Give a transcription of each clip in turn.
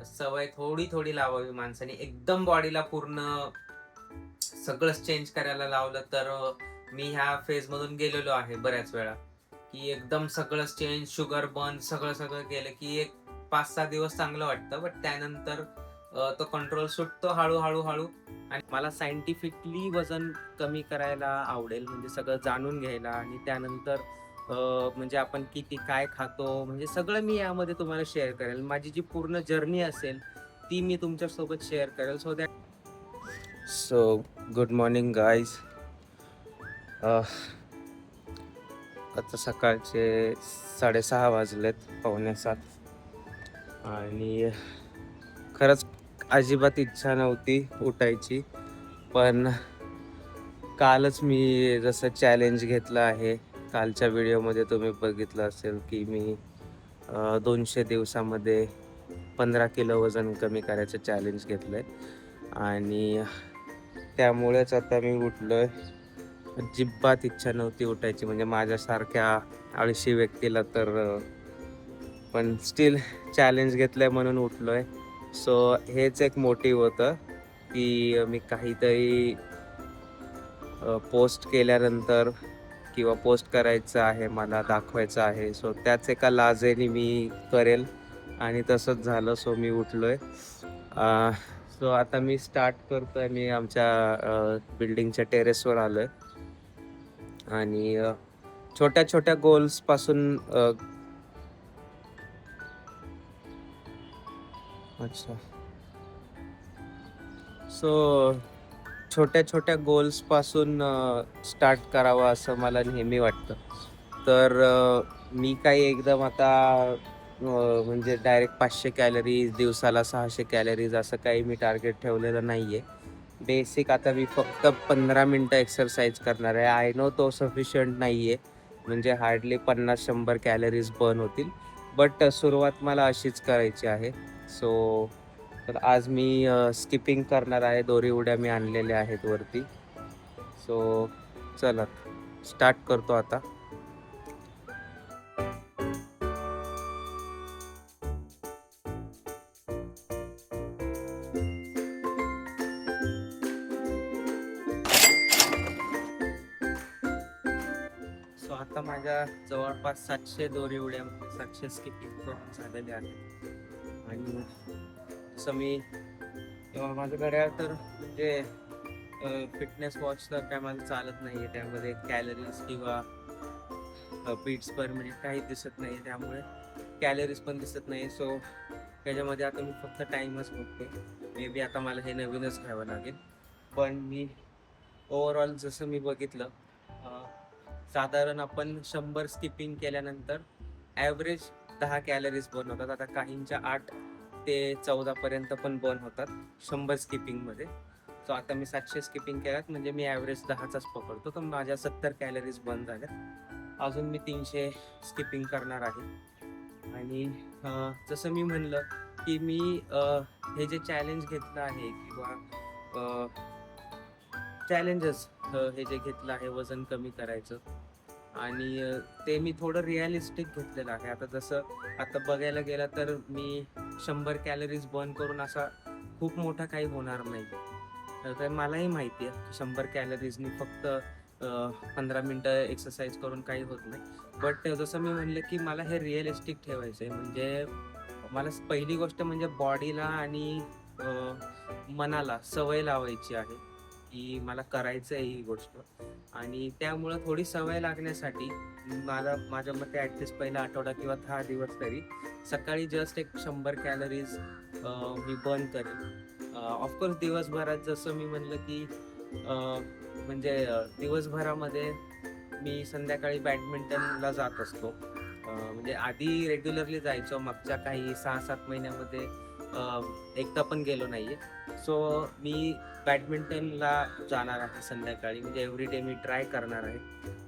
सवय थोडी थोडी लावावी माणसाने. एकदम बॉडीला पूर्ण सगळंच चेंज करायला लावलं तर मी ह्या फेज मधून गेलेलो आहे बऱ्याच वेळा, की एकदम सगळंच चेंज, शुगर बंद, सगळं सगळं केलं की एक 5-6 दिवस चांगलं वाटतं, बट त्यानंतर तो कंट्रोल सुटतो हळूहळू हळू. आणि मला सायंटिफिकली वजन कमी करायला आवडेल, म्हणजे सगळं जाणून घ्यायला आणि त्यानंतर म्हणजे आपण किती काय खातो, म्हणजे सगळं मी यामध्ये तुम्हाला शेअर करेल. माझी जी पूर्ण जर्नी असेल ती मी तुमच्यासोबत शेअर करेल. So good morning guys. आता सकाळचे 6:30 वाजलेत, 6:45. आणि खरंच अजिबात इच्छा नव्हती उठायची, पण कालच मी जसं चॅलेंज घेतलं आहे, कालच्या व्हिडिओमध्ये तुम्ही बघितलं असेल की मी 200 दिवसामध्ये 15 किलो वजन कमी करायचं चॅलेंज घेतलंय. आणि त्यामुळेच आता मी उठलोय. अजिबात इच्छा नव्हती उठायची, म्हणजे माझ्यासारख्या आळशी व्यक्तीला तर पण स्टील चॅलेंज घेतलंय म्हणून उठलोय. सो हेच एक मोटिव्ह होतं की मी काहीतरी पोस्ट केल्यानंतर किंवा पोस्ट करायचं आहे, मला दाखवायचं आहे. सो त्याच एका लाजेने मी करेल आणि तसंच झालं. सो मी उठलोय. सो आता मी स्टार्ट करतोय. मी आमच्या बिल्डिंगच्या टेरेसवर आलोय आणि छोट्या छोट्या गोल्स पासून अच्छा. सो छोट्या छोट्या गोल्स पासून स्टार्ट करावं असं मला नेहमी वाटतं. तर मी काही एकदम आता म्हणजे डायरेक्ट 500 कॅलरीज दिवसाला, 600 कॅलरीज असं काही मी टार्गेट ठेवलेलं नाहीये. बेसिक आता मी फक्त 15 मिनिटं एक्सरसाइज करणार आहे. आय नो तो सफिशियंट नाहीये, म्हणजे हार्डली 50-100 कॅलरीज बर्न होतील, बट सुरुवात मला अशीच करायची आहे. सो तर आज मी स्किपिंग करणार आहे. दोरी उड्या मी आणलेल्या आहेत वरती. सो चला स्टार्ट करतो आता. सो आता माझ्या जवळपास 700 दोरी उड्या, 700 स्किपिंग करून झालेल्या आहेत. आणि जसं मी माझं घड्याळ तर म्हणजे फिटनेस वॉच तर काय मला चालत नाहीये, त्यामध्ये कॅलरीज किंवा बीट्स पर मिनिट काही दिसत नाही, त्यामुळे कॅलरीज पण दिसत नाही. सो त्याच्यामध्ये आता मी फक्त टाइमच बघतो. मे बी आता मला हे नवीनच घ्यावं लागेल. पण मी ओव्हरऑल जसं मी बघितलं, साधारण आपण 100 स्किपिंग केल्यानंतर ॲव्हरेज 10 कॅलरीज बर्न होतात. आता काहींच्या 8 ते 14 पर्यंत पण बर्न होतात 100 स्किपिंगमध्ये. सो आता मी 700 स्किपिंग केल्यात, म्हणजे मी ॲव्हरेज 10चाच पकडतो, तर माझ्या 70 कॅलरीज बर्न झाल्यात. अजून मी 300 स्किपिंग करणार आहे. आणि जसं मी म्हणलं की मी हे जे चॅलेंज घेतलं आहे किंवा चॅलेंजेस हे जे घेतलं आहे वजन कमी करायचं, आणि ते मी थोडं रिअलिस्टिक घेतलेलं आहे. आता जसं आता बघायला गेलं तर मी 100 कॅलरीज बर्न करून असा खूप मोठा काही होणार नाही. तर मलाही माहिती आहे की 100 कॅलरीजनी फक्त 15 मिनटं एक्सरसाइज करून काही होत नाही. बट जसं मी म्हणलं की मला हे रिअलिस्टिक ठेवायचं आहे. म्हणजे मला पहिली गोष्ट म्हणजे बॉडीला आणि मनाला सवय लावायची आहे की मला करायचं आहे ही गोष्ट. आणि त्यामुळं थोडी सवय लागण्यासाठी मला माझ्या मते ॲटलिस्ट पहिला आठवडा किंवा 10 दिवस तरी सकाळी जस्ट एक 100 कॅलरीज मी बर्न करेन. ऑफकोर्स दिवसभरात जसं मी म्हणलं की म्हणजे दिवसभरामध्ये मी संध्याकाळी बॅडमिंटनला जात असतो. म्हणजे आधी रेग्युलरली जायचो, मागच्या काही 6-7 महिन्यामध्ये एकदा पण गेलो नाहीये. सो मी बॅडमिंटनला जाणार आहे संध्याकाळी, म्हणजे एव्हरीडे मी ट्राय करणार आहे.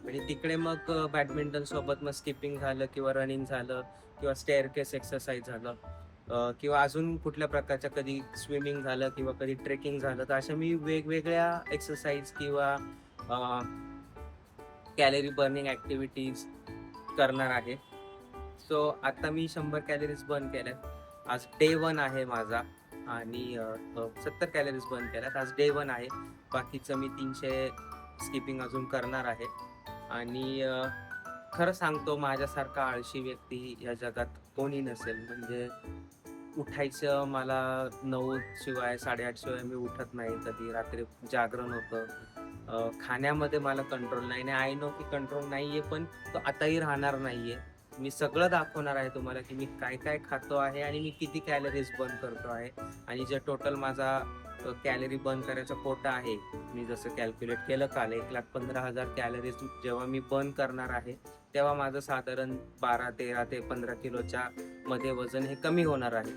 आणि तिकडे मग बॅडमिंटन सोबत मग स्किपिंग झालं किंवा रनिंग झालं किंवा स्टेअरकेस एक्सरसाइज झालं, किंवा अजून कुठल्या प्रकारच्या, कधी स्विमिंग झालं किंवा कधी ट्रेकिंग झालं, तर अशा मी वेगवेगळ्या एक्सरसाइज किंवा कॅलरी बर्निंग ॲक्टिव्हिटीज करणार आहे. सो आता मी 100 कॅलरीज बर्न केल्यात. आज डे 1 आहे माझा आणि 70 कॅलरीज बर्न केल्यात. आज डे 1 आहे. बाकीचं मी 300 स्किपिंग अजून करणार आहे. आणि खरं सांगतो, माझ्यासारखा आळशी व्यक्ती या जगात कोणी नसेल. म्हणजे उठायचं मला 9 शिवाय 8:30 शिवाय मी उठत नाही. कधी रात्री जागरण होतं. खाण्यामध्ये मला कंट्रोल नाही आणि आय नो की कंट्रोल नाहीये, पण तो आताही राहणार नाहीये. मी सगळं दाखवणार आहे तुम्हाला की मी काय काय खातो आहे आणि मी किती कॅलरीज बर्न करतो आहे. आणि जे टोटल माझा कॅलरी बर्न करायचा कोटा आहे, मी जसं कॅल्क्युलेट केलं काल, 1,15,000 कॅलरीज जेव्हा मी बर्न करणार आहे, तेव्हा माझं साधारण 12, 13 ते 15 किलोच्या मध्ये वजन हे कमी होणार आहे.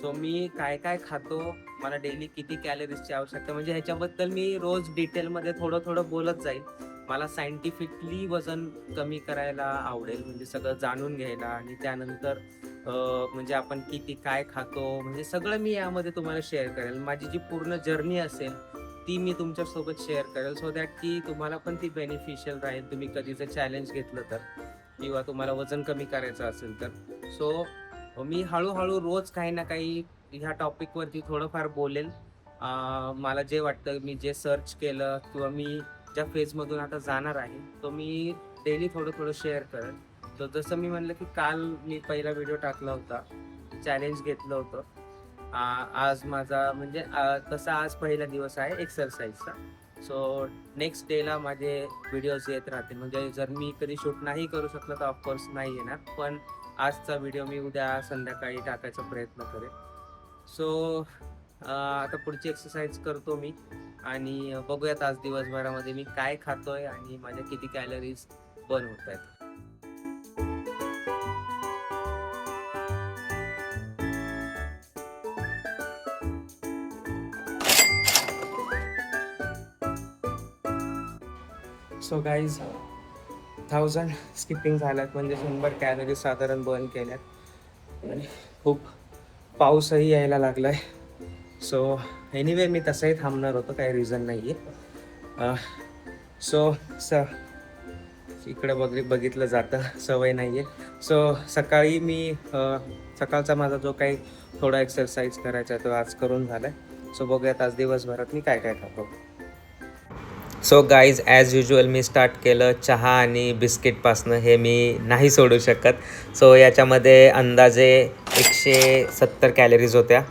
सो मी काय काय खातो, मला डेली किती कॅलरीजची आवश्यकता, म्हणजे ह्याच्याबद्दल मी रोज डिटेलमध्ये थोडं थोडं बोलत जाईल. मला सायंटिफिकली वजन कमी करायला आवडेल, म्हणजे सगळं जाणून घ्यायला. आणि त्यानंतर म्हणजे आपण किती काय खातो, म्हणजे सगळं मी यामध्ये तुम्हाला शेअर करेल. माझी जी पूर्ण जर्नी असेल ती मी तुमच्यासोबत शेअर करेल, सो दॅट की तुम्हाला पण ती बेनिफिशियल राहील. तुम्ही कधी जर चॅलेंज घेतलं तर, किंवा तुम्हाला वजन कमी करायचं असेल तर. सो मी हळूहळू रोज काही ना काही ह्या टॉपिकवरती थोडंफार बोलेल. मला जे वाटतं, मी जे सर्च केलं किंवा मी ज्या फेजमधून आता जाणार आहे, तो मी डेली थोडं थोडं शेअर करेल. तर जसं मी म्हणलं की काल मी पहिला व्हिडिओ टाकला होता, चॅलेंज घेतलं होतं. आज माझा म्हणजे तसा आज पहिला दिवस आहे एक्सरसाइजचा. सो नेक्स्ट डेला माझे व्हिडिओज येत राहतील. म्हणजे जर मी कधी शूट नाही करू शकलो तर ऑफकोर्स नाही येणार, पण आजचा व्हिडिओ मी उद्या संध्याकाळी टाकायचा प्रयत्न करेन. सो आता पुढची एक्सरसाइज करतो मी आणि बघूयात आज दिवसभरामध्ये मी काय खातोय आणि माझ्या किती कॅलरीज बर्न होत आहेत. सो गाईज, 1000 स्किपिंग झाल्यात, म्हणजे 100 कॅलरीज साधारण बर्न केल्यात. आणि खूप पाऊसही यायला लागलाय. सो एनिवे मी तसंही थांबणार होतो, काही रिझन नाही आहे. सो इकडे बघितलं जातं, सवय नाही आहे. सो सकाळी मी सकाळचा माझा जो काही थोडा एक्सरसाइज करायचा तो आज करून झाला आहे. सो बघूयात आज दिवसभरात मी काय काय खातो. सो गाईज, ॲज युजल मी स्टार्ट केलं चहा आणि बिस्किटपासनं. हे मी नाही सोडू शकत. सो याच्यामध्ये अंदाजे 170 कॅलरीज होत्या.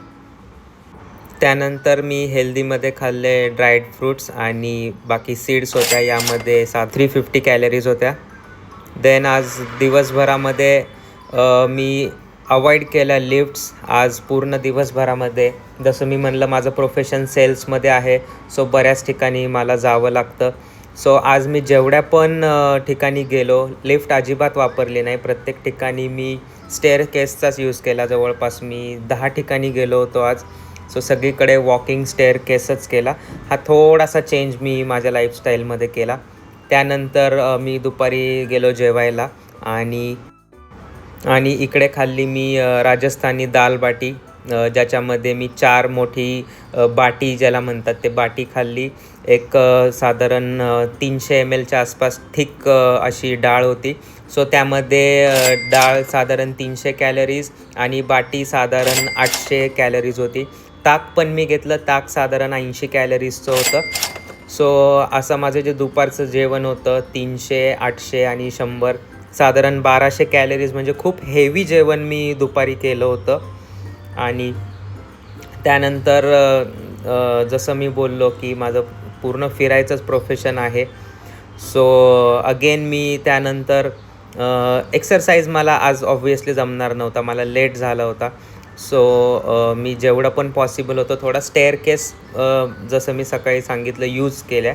त्यानंतर मी हेल्दीमध्ये खाल्ले ड्राईड फ्रूट्स आणि बाकी सीड्स होत्या, यामध्ये 350 कॅलरीज होत्या. देन आज दिवसभरामध्ये मी अवॉइड केल्या लिफ्ट्स. आज पूर्ण दिवसभरामध्ये, जसं मी म्हणलं, माझं प्रोफेशन सेल्समध्ये आहे. सो बऱ्याच ठिकाणी मला जावं लागतं. सो आज मी जेवढ्या पण ठिकाणी गेलो, लिफ्ट अजिबात वापरली नाही. प्रत्येक ठिकाणी मी स्टेअरकेसचाच यूज केला. जवळपास मी 10 ठिकाणी गेलो होतो आज. सो सगळीकडे वॉकिंग स्टेअरकेसच केला. हा थोडासा चेंज मी माझ्या लाईफस्टाईलमध्ये केला. त्यानंतर मी दुपारी गेलो जेवायला आणि इकडे खाल्ली मी राजस्थानी दाल बाटी, ज्याच्यामध्ये मी 4 मोठी बाटी ज्याला म्हणतात ते बाटी खाल्ली. एक साधारण 300 mlच्या आसपास थिक अशी डाळ होती. सो त्यामध्ये डाळ साधारण 300 कॅलरीज आणि बाटी साधारण 800 कॅलरीज होती. ताक पण मी घेतलं. ताक साधारण 80 कॅलरीजचं होतं. सो असं माझं जे दुपारचं जेवण होतं, 300, 800 आणि 100, साधारण 1200 कॅलरीज, म्हणजे खूप हेवी जेवण मी दुपारी केलं होतं. आणि त्यानंतर जसं मी बोललो की माझं पूर्ण फिरायचंच प्रोफेशन आहे. सो अगेन मी त्यानंतर एक्सरसाइज मला आज ऑब्व्हियसली जमणार नव्हता, मला लेट झाला होता. सो मी जेवढं पण पॉसिबल होतं थोडा स्टेअरकेस, जसं मी सकाळी सांगितलं, यूज केल्या.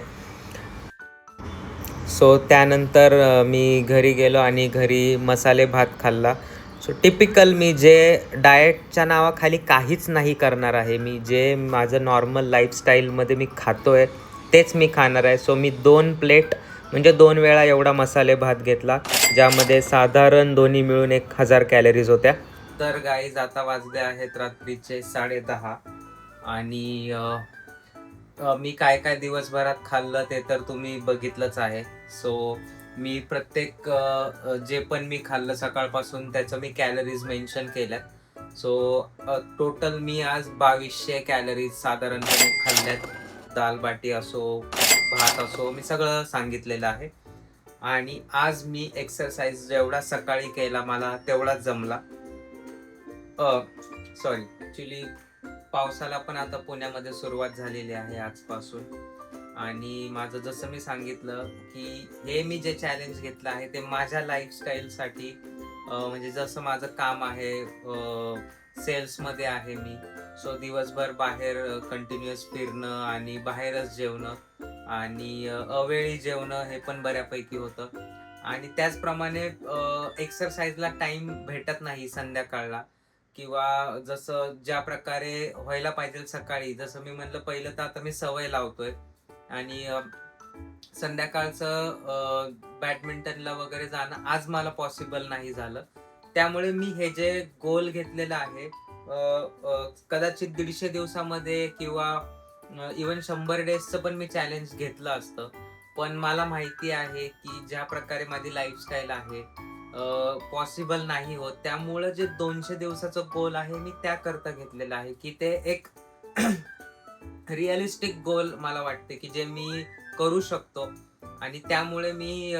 सो त्यानंतर मी घरी गेलो आणि घरी मसाले भात खाल्ला. सो टिपिकल मी जे डाएटच्या नावाखाली काहीच नाही करणार आहे. मी जे माझं नॉर्मल लाईफस्टाईलमध्ये मी खातो आहे तेच मी खाणार आहे. सो मी 2 प्लेट म्हणजे 2 वेळा एवढा मसाले भात घेतला, ज्यामध्ये साधारण दोन्ही मिळून 1000 कॅलरीज होत्या. तर गाईज, आता वाजले आहेत रात्रीचे 10:30 आणि मी काय काय दिवसभरात खाल्लं ते तर तुम्ही बघितलंच आहे. सो मी प्रत्येक जे पण मी खाल्लं सकाळपासून त्याचं मी कॅलरीज मेन्शन केल्यात. सो टोटल मी आज 2200 कॅलरीज साधारणपणे खाल्ल्यात. दाल बाटी असो, भात असो, मी सगळं सांगितलेलं आहे. आणि आज मी एक्सरसाइज जेवढा सकाळी केला मला तेवढाच जमला. सॉरी, ॲक्च्युली पावसाला पण आता पुण्यामध्ये सुरुवात झालेली आहे आजपासून. आणि माझं जसं मी सांगितलं की हे मी जे चॅलेंज घेतलं आहे ते माझ्या लाईफस्टाईलसाठी, म्हणजे जसं माझं काम आहे, सेल्समध्ये आहे मी. सो दिवसभर बाहेर कंटिन्युअस फिरणं आणि बाहेरच जेवणं आणि अवेळी जेवणं हे पण बऱ्यापैकी होतं. आणि त्याचप्रमाणे एक्सरसाइजला टाइम भेटत नाही संध्याकाळला, किंवा जसं ज्या प्रकारे व्हायला पाहिजे सकाळी. जसं मी म्हणलं, पहिलं तर आता मी सवय लावतोय आणि संध्याकाळचं बॅडमिंटनला वगैरे जाणं आज मला पॉसिबल नाही झालं. त्यामुळे मी हे जे गोल घेतलेलं आहे, कदाचित 150 दिवसामध्ये किंवा इवन 100 डेजचं पण मी चॅलेंज घेतलं असतं. पण मला माहिती आहे की ज्या प्रकारे माझी लाईफस्टाईल आहे, पॉसिबल नाही होत. त्यामुळं जे 200 दिवसाचं गोल आहे मी त्याकरता घेतलेलं आहे, की ते एक रिअलिस्टिक गोल मला वाटते की जे मी करू शकतो. आणि त्यामुळे मी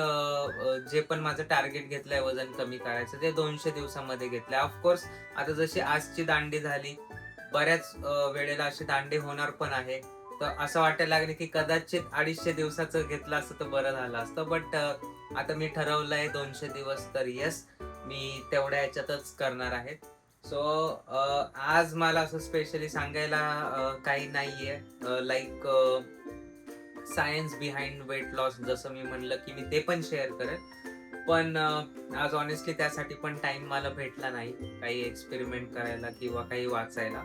जे पण माझं टार्गेट घेतलंय वजन कमी करायचं, ते 200 दिवसामध्ये घेतलंय. ऑफकोर्स आता जशी आजची दांडी झाली, बऱ्याच वेळेला अशी दांडी होणार पण आहे. तर असं वाटायला लागले की कदाचित 250 दिवसाचं घेतलं असतं तर बरं झालं असतं. बट आता मी ठरवलंय 200 दिवस, तर येस, मी तेवढ्या याच्यातच करणार आहे. सो आज मला असं स्पेशली सांगायला काही नाहीये, like science behind weight loss. जसं मी म्हणलं की मी ते पण शेअर करेन. पण आज ऑनेस्टली त्यासाठी पण टाइम मला भेटला नाही काही एक्सपेरिमेंट करायला किंवा काही वाचायला.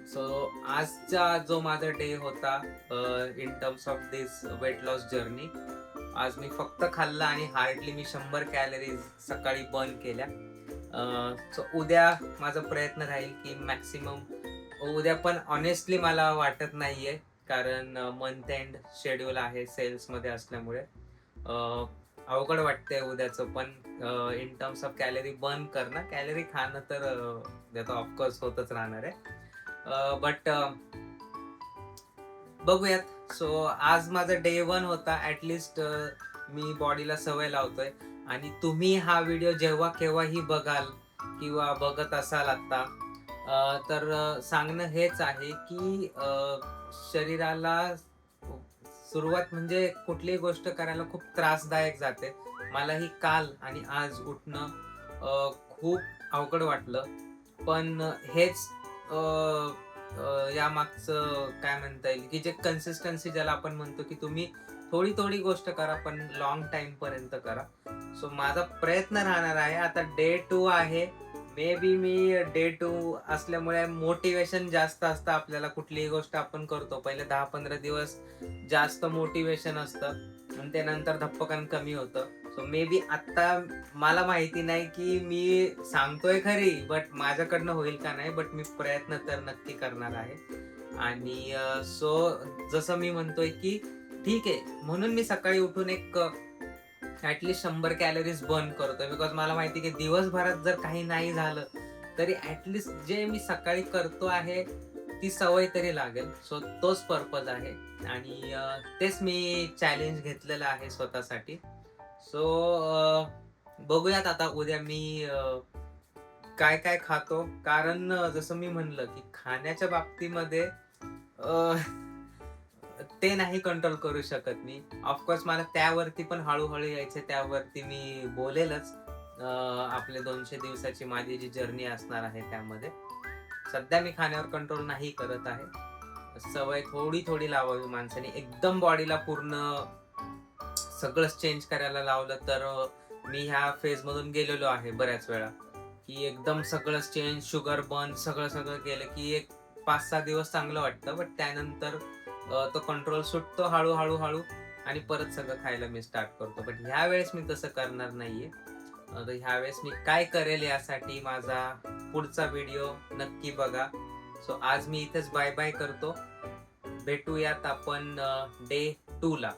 सो आजचा जो माझा डे होता in terms of this weight loss journey, आज मी फक्त खाल्लं आणि हार्डली मी 100 कॅलरीज सकाळी बर्न केल्या. सो उद्या माझा प्रयत्न राहील की मॅक्सिमम, उद्या पण ऑनेस्टली मला वाटत नाहीये, कारण मंथ एंड शेड्यूल आहे सेल्समध्ये असल्यामुळे. अवघड वाटतंय उद्याचं पण. In terms of calorie burn करणं, कॅलरी खाणं तर ऑफकोर्स होतच राहणार आहे. बट बघूयात. सो आज माझा डे 1 होता. ऍटलिस्ट मी बॉडीला सवय लावतोय. आणि तुम्ही हा व्हिडिओ जेव्हा केव्हाही बघाल किंवा बघत असाल आता, तर सांगणं हेच आहे की शरीराला सुरुवात म्हणजे कुठलीही गोष्ट करायला खूप त्रासदायक जाते. मलाही काल आणि आज उठणं खूप अवघड वाटलं. पण हेच यामागचं काय म्हणता येईल की जे कन्सिस्टन्सी ज्याला आपण म्हणतो, की तुम्ही थोडी थोडी गोष्ट करा पण लॉंग टाइम पर्यंत करा. सो माझा प्रयत्न राहणार आहे. आता डे 2 आहे. मे बी मी डे 2 असल्यामुळे मोटिवेशन जास्त असतं. आपल्याला कुठलीही गोष्ट आपण करतो पहिले 10-15 दिवस जास्त मोटिवेशन असतं आणि त्यानंतर धप्पकन कमी होतं. सो मे बी आता मला माहिती नाही की मी सांगतोय खरी, बट माझ्याकडनं होईल का नाही, बट मी प्रयत्न तर नक्की करणार आहे. आणि सो जसं मी म्हणतोय की ठीक आहे, म्हणून मी सकाळी उठून एक ऍटलिस्ट 100 कॅलरीज बर्न करतोय. बिकॉज मला माहिती की दिवसभरात जर काही नाही झालं तरी ऍटलिस्ट जे मी सकाळी करतो आहे ती सवय तरी लागेल. सो तोच पर्पज आहे आणि तेच मी चॅलेंज घेतलेलं आहे स्वतःसाठी. सो बघूयात आता उद्या मी काय काय खातो. कारण जसं मी म्हणलं की खाण्याच्या बाबतीमध्ये ते नाही कंट्रोल करू शकत मी. ऑफकोर्स मला त्यावरती पण हळूहळू यायचं, त्यावरती मी बोलेलच. आपले 200 दिवसाची माझी जी जर्नी असणार आहे त्यामध्ये सध्या मी खाण्यावर कंट्रोल नाही करत आहे. सवय थोडी थोडी लावावी माणसाने. एकदम बॉडीला पूर्ण सगळंच चेंज करायला लावलं तर मी ह्या फेज मधून गेलेलो आहे बऱ्याच वेळा, की एकदम सगळंच चेंज, शुगर बर्न, सगळं केलं की एक 5-6 दिवस चांगलं वाटतं. बट त्यानंतर तो कंट्रोल सुटतो हळू आणि परत सगळं खायला मी स्टार्ट करतो. बट ह्या वेळेस मी तसं करणार नाहीये. तर ह्या वेळेस मी काय करेल यासाठी माझा पुढचा व्हिडिओ नक्की बघा. सो आज मी इथेच बाय बाय करतो. भेटूयात आपण डे 2 ला.